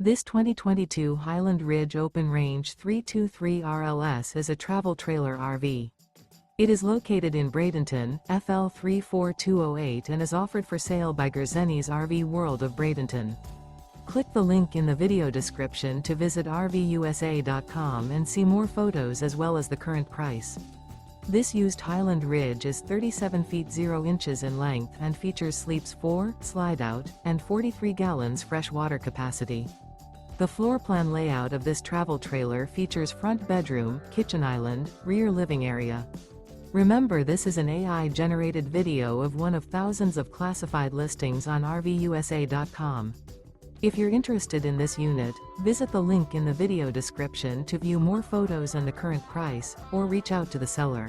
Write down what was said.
This 2022 Highland Ridge Open Range 323 RLS is a travel trailer RV. It is located in Bradenton, FL 34208 and is offered for sale by Gerzeny's RV World of Bradenton. Click the link in the video description to visit RVUSA.com and see more photos as well as the current price. This used Highland Ridge is 37 feet 0 inches in length and features sleeps 4, slide-out, and 43 gallons fresh water capacity. The floor plan layout of this travel trailer features front bedroom, kitchen island, rear living area. Remember, this is an AI-generated video of one of thousands of classified listings on RVUSA.com. If you're interested in this unit, visit the link in the video description to view more photos and the current price, or reach out to the seller.